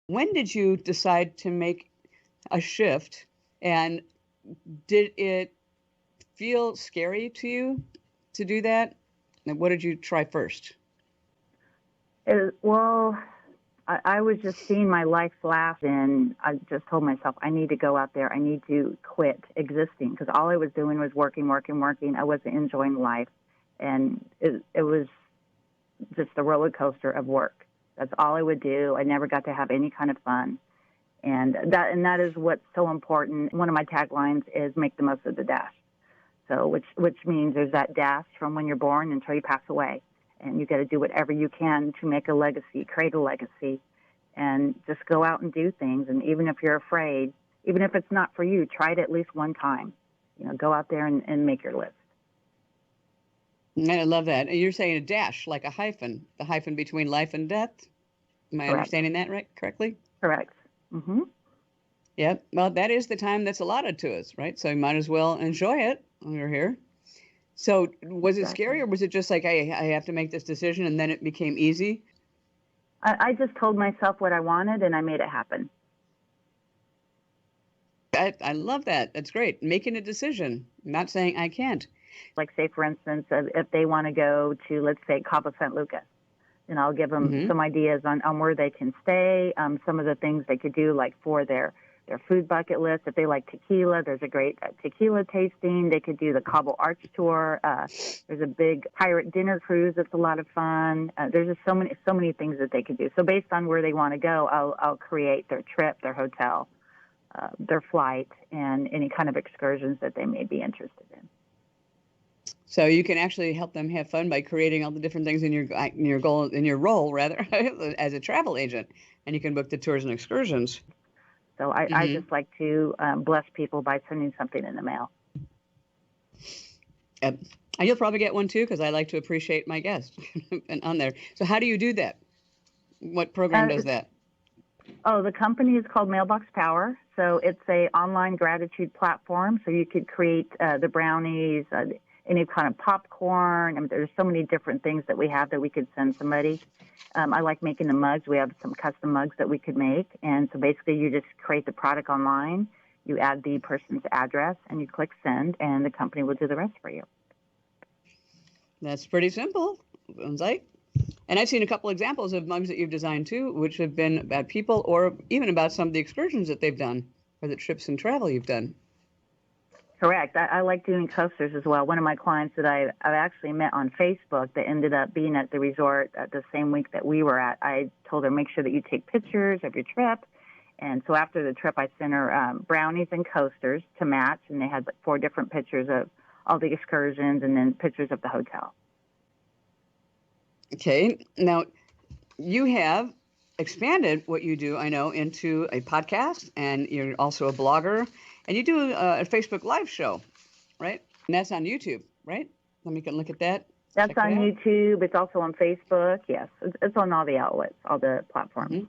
When did you decide to make a shift, and did it feel scary to you to do that? And what did you try first? Well, I was just seeing my life flash, and I just told myself, I need to go out there. I need to quit existing, because all I was doing was working, working, working. I wasn't enjoying life, and it was just a roller coaster of work. That's all I would do. I never got to have any kind of fun. And that is what's so important. One of my taglines is make the most of the dash. So which means there's that dash from when you're born until you pass away. And you got to do whatever you can to make a legacy, create a legacy, and just go out and do things. And even if you're afraid, even if it's not for you, try it at least one time. Go out there and make your list. I love that. And you're saying a dash, like a hyphen, the hyphen between life and death. Am I Correct. understanding that correctly? Correct. Mm-hmm. Yeah. Well, that is the time that's allotted to us, right? So you might as well enjoy it when you're here. So was it scary, or was it just like, I have to make this decision, and then it became easy? I just told myself what I wanted, and I made it happen. I love that. That's great. Making a decision, not saying I can't. Like, say, for instance, if they want to go to, let's say, Cabo San Lucas, and I'll give them some ideas on where they can stay, some of the things they could do, like for their food bucket list. If they like tequila, there's a great tequila tasting. They could do the Cabo Arch Tour. There's a big pirate dinner cruise that's a lot of fun. There's just so many things that they could do. So based on where they want to go, I'll create their trip, their hotel, their flight, and any kind of excursions that they may be interested in. So you can actually help them have fun by creating all the different things in your role rather as a travel agent, and you can book the tours and excursions. So I just like to bless people by sending something in the mail. And you'll probably get one too, because I like to appreciate my guests and on there. So how do you do that? What program does that? Oh, the company is called Mailbox Power. So it's a online gratitude platform. So you could create the brownies, any kind of popcorn. I mean, there's so many different things that we have that we could send somebody. I like making the mugs. We have some custom mugs that we could make. And so basically you just create the product online, you add the person's address, and you click send, and the company will do the rest for you. That's pretty simple, sounds like. And I've seen a couple examples of mugs that you've designed too, which have been about people or even about some of the excursions that they've done or the trips and travel you've done. Correct. I like doing coasters as well. One of my clients that I've actually met on Facebook that ended up being at the resort the same week that we were at, I told her, make sure that you take pictures of your trip. And so after the trip, I sent her brownies and coasters to match, and they had like 4 different pictures of all the excursions and then pictures of the hotel. Okay. Now, you have expanded what you do, I know, into a podcast, and you're also a blogger. And you do a Facebook Live show, right? And that's on YouTube, right? Let me look at that. That's on YouTube. It's also on Facebook. Yes, it's on all the outlets, all the platforms.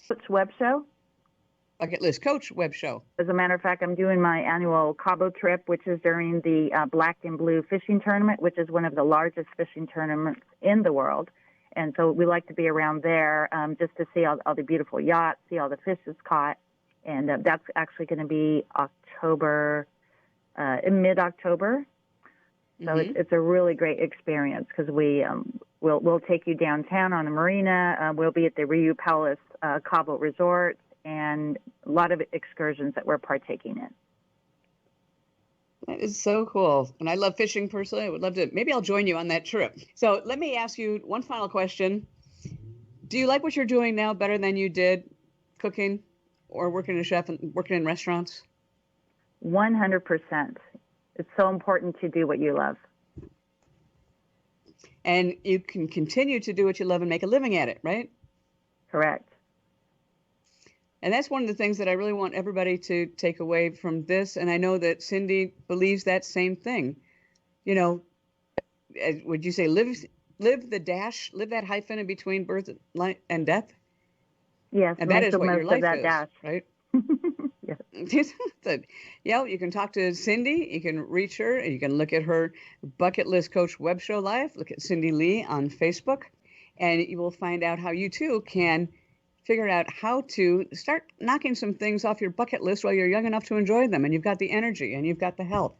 Coach Web Show. Bucket List Coach Web Show. As a matter of fact, I'm doing my annual Cabo trip, which is during the Black and Blue fishing tournament, which is one of the largest fishing tournaments in the world. And so we like to be around there just to see all the beautiful yachts, see all the fish that's caught. And that's actually going to be in mid-October. So it's a really great experience because we'll take you downtown on the marina. We'll be at the Riu Palace Cabo Resort, and a lot of excursions that we're partaking in. That is so cool. And I love fishing personally. I would love to. Maybe I'll join you on that trip. So let me ask you one final question. Do you like what you're doing now better than you did cooking or working as a chef and working in restaurants? 100%. It's so important to do what you love. And you can continue to do what you love and make a living at it, right? Correct. And that's one of the things that I really want everybody to take away from this. And I know that Cindy believes that same thing. You know, would you say live the dash, live that hyphen in between birth and death? Yes, and that is what your life is, dash. Right? Yes. Yeah, you can talk to Cindy. You can reach her. You can look at her Bucket List Coach Web Show Live. Look at Cindy Lee on Facebook, and you will find out how you too can figure out how to start knocking some things off your bucket list while you're young enough to enjoy them, and you've got the energy and you've got the health.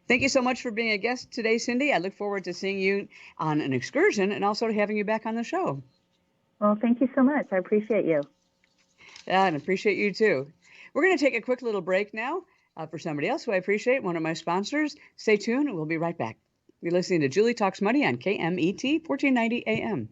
Thank you so much for being a guest today, Cindy. I look forward to seeing you on an excursion and also having you back on the show. Well, thank you so much. I appreciate you. And appreciate you too. We're going to take a quick little break now for somebody else who I appreciate, one of my sponsors. Stay tuned. We'll be right back. You're listening to Julie Talks Money on KMET 1490 AM.